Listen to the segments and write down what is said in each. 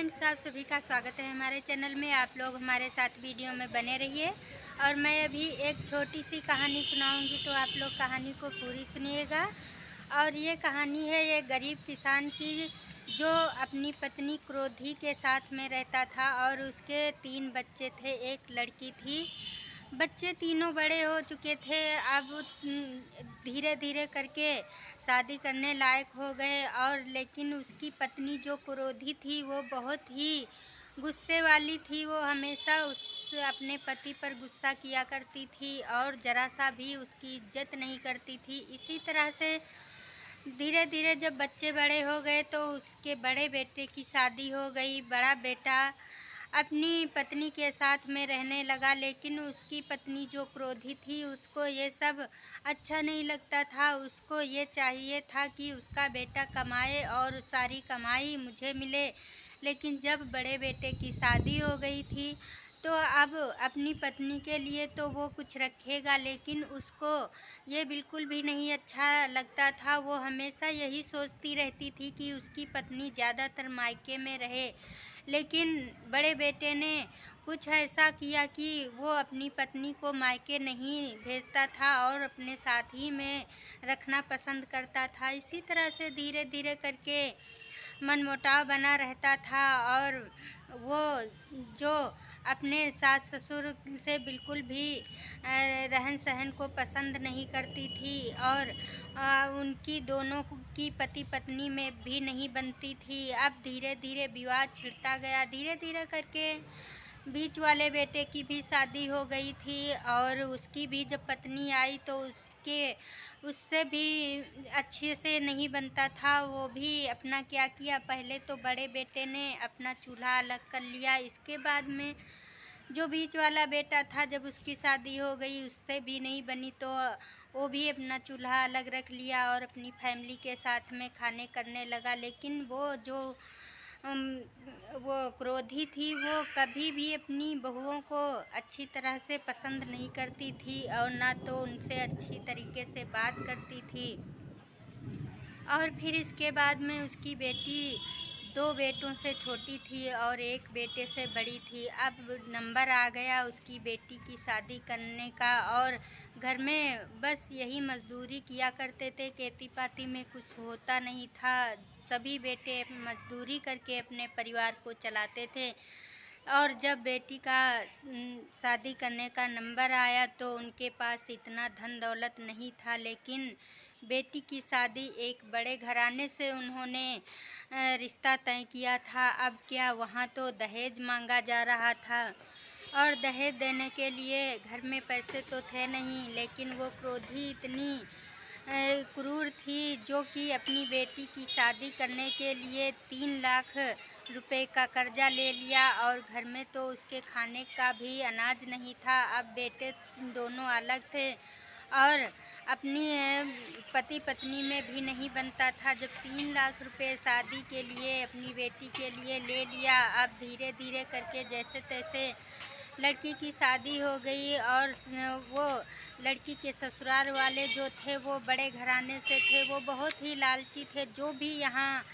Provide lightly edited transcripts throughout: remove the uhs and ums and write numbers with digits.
Friends, आप सभी का स्वागत है हमारे चैनल में। आप लोग हमारे साथ वीडियो में बने रहिए। और मैं अभी एक छोटी सी कहानी सुनाऊंगी, तो आप लोग कहानी को पूरी सुनिएगा। और ये कहानी है ये गरीब किसान की, जो अपनी पत्नी क्रोधी के साथ में रहता था और उसके 3 बच्चे थे, एक लड़की थी। बच्चे तीनों बड़े हो चुके थे, अब धीरे धीरे करके शादी करने लायक हो गए। और लेकिन उसकी पत्नी जो क्रोधी थी वो बहुत ही गुस्से वाली थी। वो हमेशा उस अपने पति पर गुस्सा किया करती थी और ज़रा सा भी उसकी इज्जत नहीं करती थी। इसी तरह से धीरे धीरे जब बच्चे बड़े हो गए तो उसके बड़े बेटे की शादी हो गई। बड़ा बेटा अपनी पत्नी के साथ में रहने लगा, लेकिन उसकी पत्नी जो क्रोधी थी उसको ये सब अच्छा नहीं लगता था। उसको ये चाहिए था कि उसका बेटा कमाए और सारी कमाई मुझे मिले। लेकिन जब बड़े बेटे की शादी हो गई थी तो अब अपनी पत्नी के लिए तो वो कुछ रखेगा, लेकिन उसको ये बिल्कुल भी नहीं अच्छा लगता था। वो हमेशा यही सोचती रहती थी कि उसकी पत्नी ज़्यादातर मायके में रहे। लेकिन बड़े बेटे ने कुछ ऐसा किया कि वो अपनी पत्नी को मायके नहीं भेजता था और अपने साथ ही में रखना पसंद करता था। इसी तरह से धीरे धीरे करके मनमुटाव बना रहता था। और वो जो अपने सास ससुर से बिल्कुल भी रहन सहन को पसंद नहीं करती थी और उनकी दोनों की पति पत्नी में भी नहीं बनती थी। अब धीरे धीरे विवाद छिड़ता गया। धीरे धीरे करके बीच वाले बेटे की भी शादी हो गई थी और उसकी भी जब पत्नी आई तो उससे भी अच्छे से नहीं बनता था। वो भी अपना क्या किया, पहले तो बड़े बेटे ने अपना चूल्हा अलग कर लिया। इसके बाद में जो बीच वाला बेटा था, जब उसकी शादी हो गई उससे भी नहीं बनी तो वो भी अपना चूल्हा अलग रख लिया और अपनी फैमिली के साथ में खाने करने लगा। लेकिन वो जो अम, वो क्रोधी थी, वो कभी भी अपनी बहुओं को अच्छी तरह से पसंद नहीं करती थी और ना तो उनसे अच्छी तरीके से बात करती थी। और फिर इसके बाद में उसकी बेटी 2 बेटों से छोटी थी और 1 बेटे से बड़ी थी। अब नंबर आ गया उसकी बेटी की शादी करने का और घर में बस यही मज़दूरी किया करते थे। खेती-पाती में कुछ होता नहीं था। सभी बेटे मज़दूरी करके अपने परिवार को चलाते थे। और जब बेटी का शादी करने का नंबर आया तो उनके पास इतना धन दौलत नहीं था, लेकिन बेटी की शादी एक बड़े घराने से उन्होंने रिश्ता तय किया था। अब क्या, वहाँ तो दहेज मांगा जा रहा था और दहेज देने के लिए घर में पैसे तो थे नहीं, लेकिन वो क्रोधी इतनी क्रूर थी जो कि अपनी बेटी की शादी करने के लिए 3 लाख रुपए का कर्जा ले लिया और घर में तो उसके खाने का भी अनाज नहीं था। अब बेटे दोनों अलग थे और अपनी पति पत्नी में भी नहीं बनता था। जब 3 लाख रुपए शादी के लिए अपनी बेटी के लिए ले लिया, अब धीरे धीरे करके जैसे तैसे लड़की की शादी हो गई। और वो लड़की के ससुराल वाले जो थे वो बड़े घराने से थे। वो बहुत ही लालची थे। जो भी यहाँ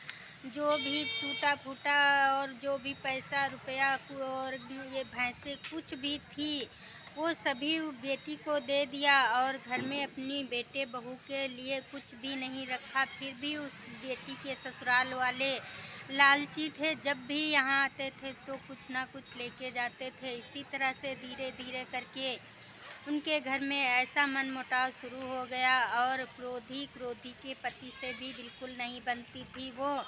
जो भी टूटा फूटा और जो भी पैसा रुपया और ये भैंसें कुछ भी थी, वो सभी बेटी को दे दिया और घर में अपनी बेटे बहू के लिए कुछ भी नहीं रखा। फिर भी उस बेटी के ससुराल वाले लालची थे। जब भी यहाँ आते थे तो कुछ ना कुछ लेके जाते थे। इसी तरह से धीरे धीरे करके उनके घर में ऐसा मनमुटाव शुरू हो गया और क्रोधी के पति से भी बिल्कुल नहीं बनती थी। वो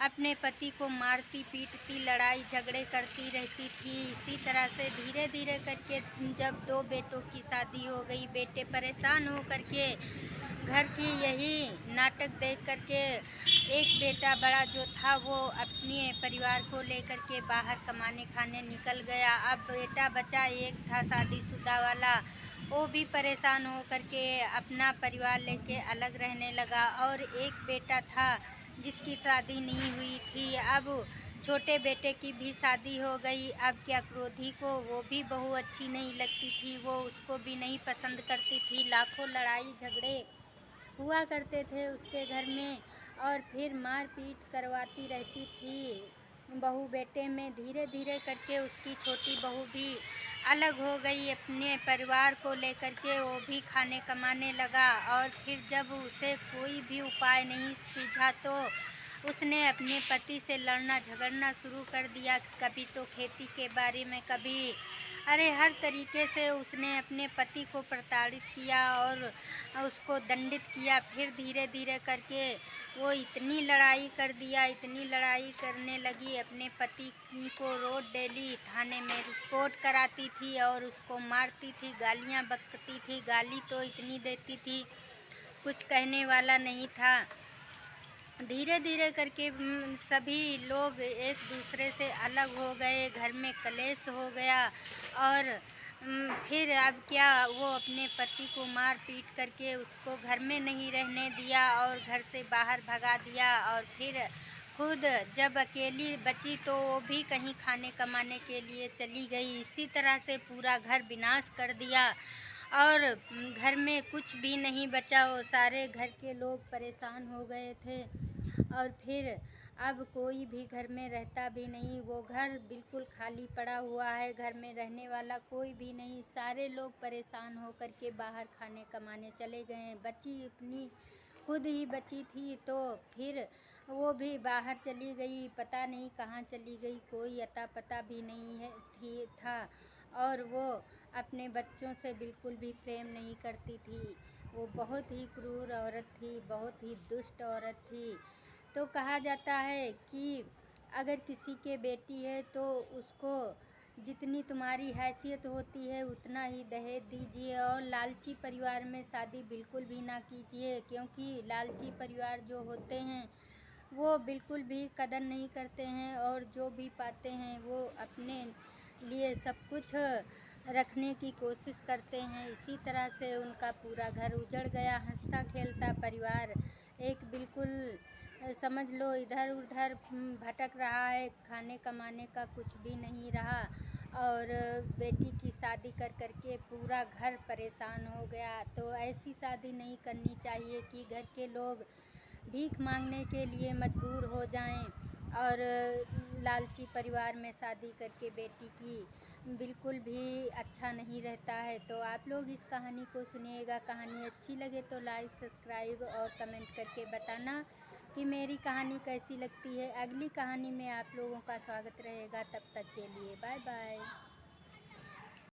अपने पति को मारती पीटती लड़ाई झगड़े करती रहती थी। इसी तरह से धीरे धीरे करके जब 2 बेटों की शादी हो गई, बेटे परेशान हो करके घर की यही नाटक देख करके एक बेटा बड़ा जो था वो अपने परिवार को लेकर के बाहर कमाने खाने निकल गया। अब बेटा बचा एक था शादीशुदा वाला, वो भी परेशान हो करके अपना परिवार लेके अलग रहने लगा। और एक बेटा था जिसकी शादी नहीं हुई थी। अब छोटे बेटे की भी शादी हो गई। अब क्या, क्रोधी को वो भी बहू अच्छी नहीं लगती थी, वो उसको भी नहीं पसंद करती थी। लाखों लड़ाई झगड़े हुआ करते थे उसके घर में और फिर मार पीट करवाती रहती थी। बहू बेटे में धीरे धीरे करके उसकी छोटी बहू भी अलग हो गई अपने परिवार को लेकर के। वो भी खाने कमाने लगा और फिर जब उसे कोई भी उपाय नहीं सूझा तो उसने अपने पति से लड़ना झगड़ना शुरू कर दिया। कभी तो खेती के बारे में, कभी अरे हर तरीके से उसने अपने पति को प्रताड़ित किया और उसको दंडित किया। फिर धीरे धीरे करके वो इतनी लड़ाई कर दिया, इतनी लड़ाई करने लगी, अपने पति को रोज डेली थाने में रिपोर्ट कराती थी और उसको मारती थी, गालियाँ बकती थी। गाली तो इतनी देती थी कुछ कहने वाला नहीं था। धीरे धीरे करके सभी लोग एक दूसरे से अलग हो गए, घर में कलेश हो गया और फिर अब क्या, वो अपने पति को मार पीट करके उसको घर में नहीं रहने दिया और घर से बाहर भगा दिया। और फिर खुद जब अकेली बची तो वो भी कहीं खाने कमाने के लिए चली गई। इसी तरह से पूरा घर विनाश कर दिया और घर में कुछ भी नहीं बचा। वो सारे घर के लोग परेशान हो गए थे और फिर अब कोई भी घर में रहता भी नहीं। वो घर बिल्कुल खाली पड़ा हुआ है, घर में रहने वाला कोई भी नहीं। सारे लोग परेशान होकर के बाहर खाने कमाने चले गए हैं। बची अपनी खुद ही बची थी तो फिर वो भी बाहर चली गई, पता नहीं कहाँ चली गई, कोई अता पता भी नहीं है था। और वो अपने बच्चों से बिल्कुल भी प्रेम नहीं करती थी। वो बहुत ही क्रूर औरत थी, बहुत ही दुष्ट औरत थी। तो कहा जाता है कि अगर किसी के बेटी है तो उसको जितनी तुम्हारी हैसियत होती है उतना ही दहेज दीजिए और लालची परिवार में शादी बिल्कुल भी ना कीजिए, क्योंकि लालची परिवार जो होते हैं वो बिल्कुल भी कदर नहीं करते हैं और जो भी पाते हैं वो अपने लिए सब कुछ रखने की कोशिश करते हैं। इसी तरह से उनका पूरा घर उजड़ गया। हंसता खेलता परिवार एक बिल्कुल समझ लो इधर उधर भटक रहा है, खाने कमाने का कुछ भी नहीं रहा। और बेटी की शादी कर करके पूरा घर परेशान हो गया। तो ऐसी शादी नहीं करनी चाहिए कि घर के लोग भीख मांगने के लिए मजबूर हो जाएं और लालची परिवार में शादी करके बेटी की बिल्कुल भी अच्छा नहीं रहता है। तो आप लोग इस कहानी को सुनिएगा। कहानी अच्छी लगे तो लाइक सब्सक्राइब और कमेंट करके बताना कि मेरी कहानी कैसी लगती है। अगली कहानी में आप लोगों का स्वागत रहेगा। तब तक के लिए बाय बाय।